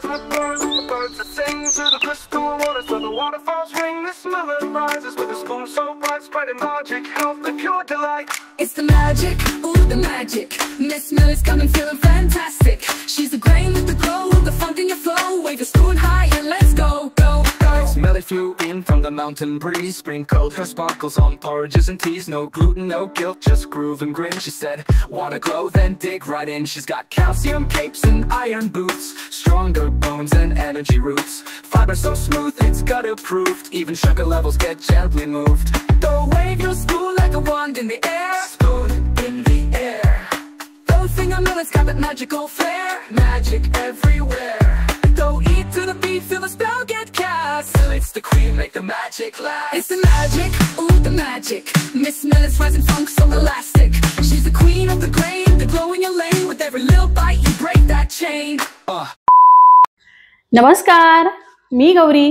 fires that burn, the birds that sing through the crystal waters, where the waterfalls ring. This melody rises with a spoon so bright, spreading magic, health, the pure delight. It's the magic, ooh, the magic. Miss Miller's coming, feeling fantastic. She's the grain with the glow, the funk in your flow. Wave your spoon high and let's go, go, go. Smelly flew in from the mountain breeze, sprinkled her sparkles on porridges and teas. No gluten, no guilt, just groove and grin. She said, wanna glow, then dig right in. She's got calcium capes and iron boots, stronger bones and energy roots. Fiber so smooth, it's gut approved. Even sugar levels get gently moved. Don't wave your spoon like a wand in the air. Spoon in the air. Don't think Miller's got that magical flair. Magic everywhere. Don't eat to the beat, feel the spell get cast. It's the queen, make the magic last. It's the magic, ooh, the magic. Miss Miller's rising funk so elastic. She's the queen of the grain, the glow in your lane. With every little bite you break that chain. नमस्कार, मी Gauri.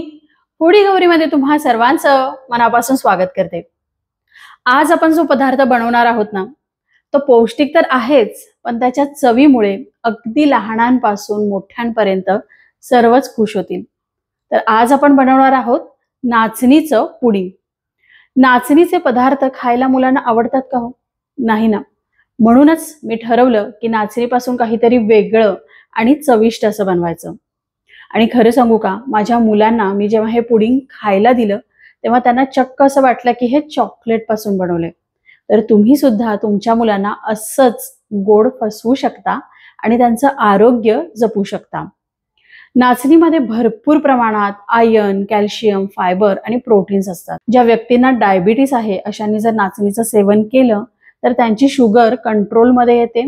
Foodie गौरीमध्ये तुम्हा सर्वांचं मनापासून स्वागत करते. आज आपण जो पदार्थ बनवणार आहोत ना, तो पौष्टिक तर आहेच, पण त्याच्या चवीमुळे अगदी लहानांपासून मोठ्यांपर्यंत सर्वच खुश होतील. तर आज आपण बनवणार आहोत नाचणीचं पुडिंग. नाचणीचे पदार्थ खायला मुलांना आवडतात का हो? नाही ना. म्हणूनच मी ठरवलं की नाचणीपासून काहीतरी वेगळं आणि चविष्ट असं बनवायचं. आणि खरं सांगू का, माझ्या मुलांना मी जेव्हा हे पुडिंग खायला दिलं तेव्हा त्यांना चक्क असं वाटलं की हे चॉकलेट पासून बनवले. तर तुम्ही सुद्धा तुमच्या मुलांना असंच गोड फसवू शकता आणि त्यांचं आरोग्य जपू शकता. नाचणीमध्ये भरपूर प्रमाणात आयर्न, कॅल्शियम, फायबर आणि प्रोटीन्स असतात. ज्या व्यक्तींना डायबिटीस आहे अशांनी जर नाचणीचं सेवन केलं तर त्यांची शुगर कंट्रोलमध्ये येते.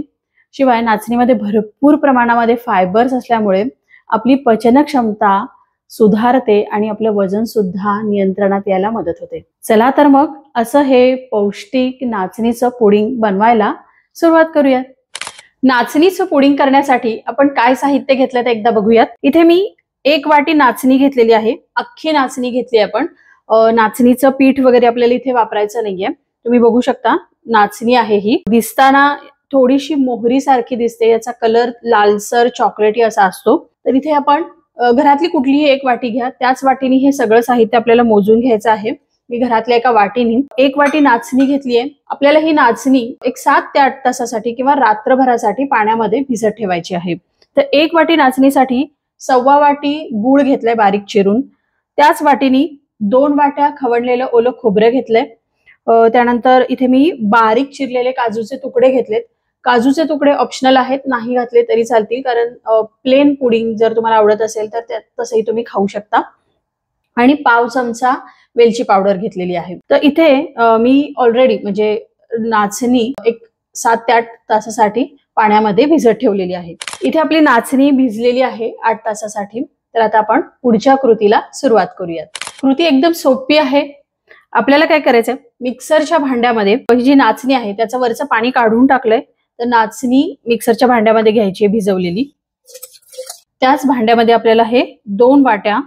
शिवाय नाचणीमध्ये भरपूर प्रमाणामध्ये फायबर्स असल्यामुळे आपली पचन क्षमता सुधारते आणि आपलं वजन सुद्धा नियंत्रणात यायला मदत होते. चला तर मग असं हे पौष्टिक नाचणीचं पुडिंग बनवायला सुरुवात करूयात. नाचणीचं पुडिंग करण्यासाठी आपण काय साहित्य घेतलं ते एकदा बघूयात. इथे मी 1 वाटी नाचणी घेतलेली आहे. अख्खी नाचणी घेतली आपण. नाचणीचं पीठ वगैरे आपल्याला इथे वापरायचं नाहीये. तुम्ही बघू शकता नाचणी आहे ही. दिसताना थोडीशी मोहरी सारखी दिसते. याचा कलर लालसर चॉकलेटी असा असतो. तर इथे आपण घरातली कुठलीही 1 वाटी घ्या. त्याच वाटीने हे सगळं साहित्य आपल्याला मोजून घ्यायचं आहे. मी घरातल्या एका वाटीने 1 वाटी नाचणी घेतली आहे. आपल्याला ही नाचणी एक 7 ते 8 तासासाठी किंवा रात्रभरासाठी पाण्यामध्ये भिजत ठेवायची आहे. तर 1 वाटी नाचणीसाठी 1.25 वाटी गूळ घेतलाय बारीक चिरून. त्याच वाटीने 2 वाट्या खवणलेलं ओलं खोबरं घेतलंय. त्यानंतर इथे मी बारीक चिरलेले काजूचे तुकडे घेतलेत. काजूचे तुकडे ऑप्शनल आहेत, नाही घातले तरी चालतील, कारण प्लेन पुडिंग जर तुम्हाला आवडत असेल तर तसंही तुम्ही खाऊ शकता. आणि पाव चमचा वेलची पावडर घेतलेली आहे. तर इथे मी ऑलरेडी म्हणजे नाचणी एक 7 ते 8 तासासाठी पाण्यामध्ये भिजत ठेवलेली आहे. इथे आपली नाचणी भिजलेली आहे 8 तासासाठी. तर आता आपण पुढच्या कृतीला सुरुवात करूयात. कृती एकदम सोपी आहे. आपल्याला काय करायचंय, मिक्सरच्या भांड्यामध्ये जी नाचणी आहे त्याचं वरचं पाणी काढून टाकलंय. तर नाचणी मिक्सरच्या भांड्यामध्ये घ्यायची भिजवलेली. त्याच भांड्यामध्ये आपल्याला हे 2 वाट्या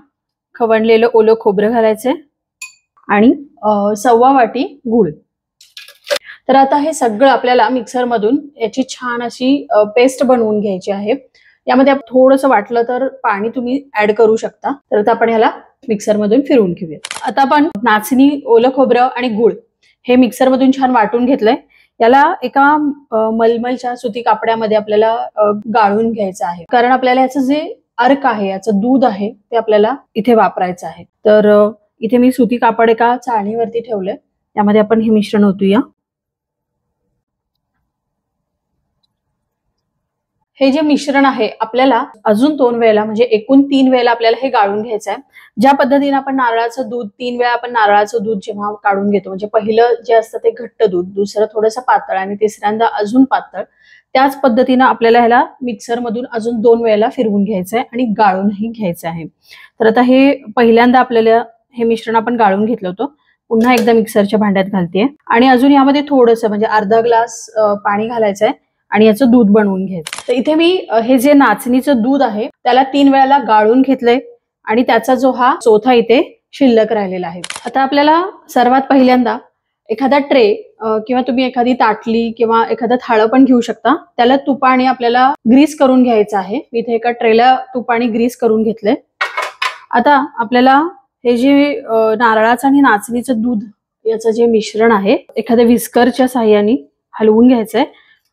खवणलेलं ओलं खोबरं घालायचंय आणि 1.25 वाटी गूळ. तर आता हे सगळं आपल्याला मिक्सर मधून याची छान अशी पेस्ट बनवून घ्यायची आहे. यामध्ये थोडंसं वाटलं तर पाणी तुम्ही ऍड करू शकता. तर आता आपण ह्याला मिक्सर मधून फिरवून घेऊया. आता आपण नाचणी, ओलं खोबरं आणि गूळ हे मिक्सर मधून छान वाटून घेतलंय. याला एका मलमलच्या सुती कापड्यामध्ये आपल्याला गाळून घ्यायचं आहे, कारण आपल्याला याचं जे अर्क आहे, याचं दूध आहे ते आपल्याला इथे वापरायचं आहे. तर इथे मी सुती कापड एका चाळणीवरती ठेवलंय. त्यामध्ये आपण हे मिश्रण ओतूया. हे जे मिश्रण आहे आपल्याला अजून 2 वेळेला म्हणजे एकूण 3 वेळेला आपल्याला हे गाळून घ्यायचं आहे. ज्या पद्धतीने आपण नारळाचं दूध 3 वेळा आपण नारळाचं दूध जेव्हा काढून घेतो, म्हणजे पहिलं जे असतं ते घट्ट दूध, दुसरं थोडंसं पातळ आणि तिसऱ्यांदा अजून पातळ, त्याच पद्धतीने आपल्याला ह्याला मिक्सर मधून अजून 2 वेळेला फिरवून घ्यायचं आहे आणि गाळूनही घ्यायचं आहे. तर आता हे पहिल्यांदा आपल्याला हे मिश्रण आपण गाळून घेतलं होतं. पुन्हा एकदा मिक्सरच्या भांड्यात घालतेय आणि अजून यामध्ये थोडंसं म्हणजे अर्धा ग्लास पाणी घालायचं आहे आणि याचं दूध बनवून घ्यायचं. तर इथे मी हे जे नाचणीचं दूध आहे त्याला 3 वेळेला गाळून घेतलंय आणि त्याचा जो हा चौथा इथे शिल्लक राहिलेला आहे. आता आपल्याला सर्वात पहिल्यांदा एखादा ट्रे किंवा तुम्ही एखादी ताटली किंवा एखादं थाळं पण घेऊ शकता. त्याला तुपाने आपल्याला ग्रीस करून घ्यायचं आहे. मी इथे एका ट्रेला तुपाने ग्रीस करून घेतलंय. आता आपल्याला हे जे नारळाचं आणि नाचणीचं दूध याचं जे मिश्रण आहे एखाद्या व्हिस्करच्या साहाय्याने हलवून घ्यायचंय,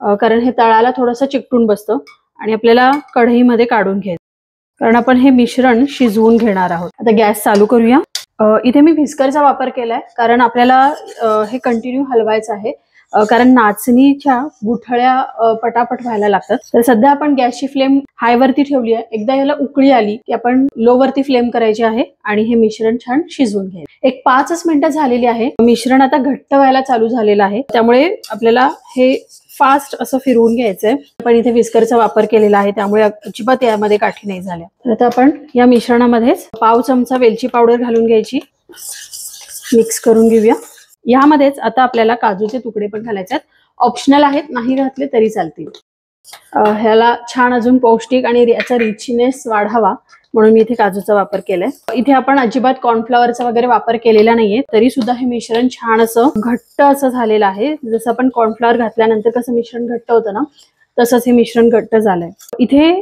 कारण हे तळाला थोडंसं चिकटून बसतं आणि आपल्याला कढईमध्ये काढून घ्यायचं, कारण आपण हे मिश्रण शिजवून घेणार आहोत. आता गॅस चालू करूया. इथे मी व्हिस्करचा वापर केलाय, कारण आपल्याला हे कंटिन्यू हलवायचं आहे, कारण नाचणीच्या गुठळ्या पटापट व्हायला लागतात. तर सध्या आपण गॅसची फ्लेम हाय वरती ठेवली आहे. एकदा याला उकळी आली की आपण लो वरती फ्लेम करायची आहे आणि हे मिश्रण छान शिजवून घ्यायचं. एक 5 मिनिटं झालेली आहे. मिश्रण आता घट्ट व्हायला चालू झालेलं आहे, त्यामुळे आपल्याला हे फास्ट असं फिरवून घ्यायचंय. आपण इथे व्हिस्करचा वापर केलेला आहे, त्यामुळे अजिबात यामध्ये गाठी नाही झाल्या. तर आता आपण या मिश्रणामध्येच पाव चमचा वेलची पावडर घालून घ्यायची, मिक्स करून घेऊया. यामध्येच आता आपल्याला काजूचे तुकडे पण घालायचे आहेत. ऑप्शनल आहेत, नाही घातले तरी चालतील. ह्याला छान अजून पौष्टिक आणि याचा रिचनेस वाढावा म्हणून मी इथे काजूचा वापर केलाय. इथे आपण अजिबात कॉर्नफ्लॉवरचा वगैरे वापर केलेला नाहीये, तरी सुद्धा हे मिश्रण छान असं घट्ट असं झालेलं आहे. जसं आपण कॉर्नफ्लॉवर घातल्यानंतर कसं मिश्रण घट्ट होतं ना, तसंच हे मिश्रण घट्ट झालंय. इथे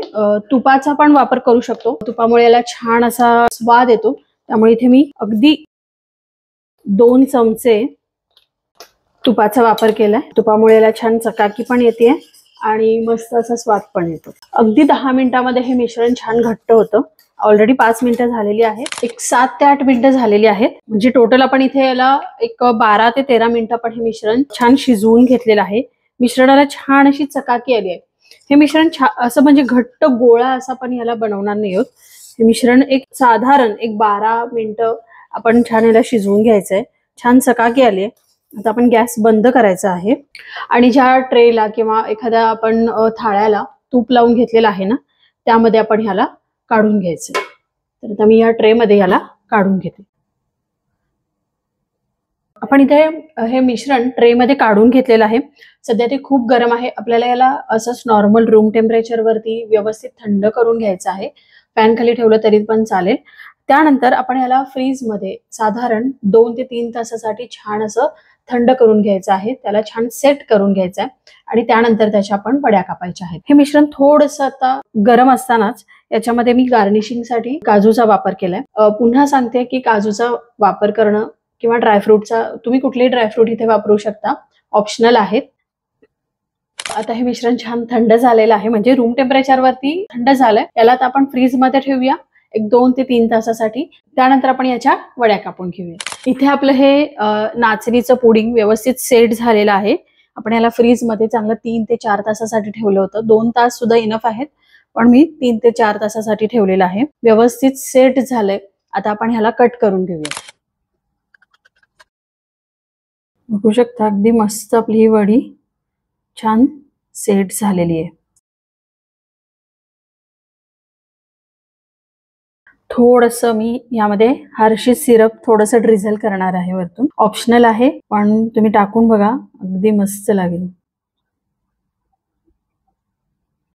तुपाचा पण वापर करू शकतो. तुपामुळे याला छान असा स्वाद येतो, त्यामुळे इथे मी अगदी 2 चमचे तुपाचा वापर केलाय. तुपामुळे याला छान चकाकी पण येते आणि मस्त असा स्वाद पण येतो. अगदी 10 मिनिटांमध्ये हे मिश्रण छान घट्ट होतं. ऑलरेडी 5 मिनिटं झालेली आहेत. एक 7 ते 8 मिनिटं झालेली आहेत. म्हणजे टोटल आपण इथे याला एक 12 ते 13 मिनिटं पण हे मिश्रण छान शिजवून घेतलेलं आहे. मिश्रणाला छान अशी चकाकी आली आहे. हे मिश्रण असं म्हणजे घट्ट गोळा असा पण याला बनवणार नाही आहोत. हे मिश्रण एक साधारण 12 मिनिटं आपण छान याला शिजवून घ्यायचंय. छान चकाकी आली आहे. आता आपण गॅस बंद करायचा आहे आणि ज्या ट्रेला किंवा एखाद्या आपण थाळ्याला तूप लावून घेतलेलं आहे ना, त्यामध्ये आपण ह्याला काढून घ्यायचं. तर आता मी या ट्रे मध्ये ह्याला काढून घेते. आपण इथे हे मिश्रण ट्रे मध्ये काढून घेतलेलं आहे. सध्या ते खूप गरम आहे. आपल्याला याला असंच नॉर्मल रूम टेम्परेचर वरती व्यवस्थित थंड करून घ्यायचं आहे. फॅन खाली ठेवलं तरी पण चालेल. त्यानंतर आपण याला फ्रीज मध्ये साधारण 2 ते 3 तासासाठी छान असं थंड करून घ्यायचं आहे. त्याला छान सेट करून घ्यायचं आहे आणि त्यानंतर त्याच्या आपण वड्या कापायच्या आहेत. हे मिश्रण थोडंसं आता गरम असतानाच याच्यामध्ये मी गार्निशिंगसाठी काजूचा वापर केलाय. पुन्हा सांगते की काजूचा वापर करणं किंवा ड्रायफ्रूटचा, तुम्ही कुठलेही ड्रायफ्रूट इथे वापरू शकता, ऑप्शनल आहेत. आता हे मिश्रण छान थंड झालेलं आहे, म्हणजे रूम टेम्परेचर वरती थंड झालंय. याला आता आपण फ्रीज मध्ये ठेवूया एक 2 ते 3 तासासाठी. त्यानंतर आपण याच्या वड्या कापून घेऊया. इथे आपलं हे नाचणीचं पुडिंग व्यवस्थित सेट झालेलं आहे. आपण याला फ्रीज मध्ये चांगलं 3 ते 4 तासासाठी ठेवलं होतं. 2 तास सुद्धा इनफ आहेत, पण मी 3 ते 4 तासासाठी ठेवलेलं आहे. व्यवस्थित सेट झालंय. आता आपण ह्याला कट करून घेऊया. बघू शकता अगदी मस्त आपली ही वडी छान सेट झालेली आहे. थोडंसं मी यामध्ये हर्षी सिरप थोडंसं ड्रिझल करणार आहे वरतून. ऑप्शनल आहे, पण तुम्ही टाकून बघा, अगदी मस्त लागेल.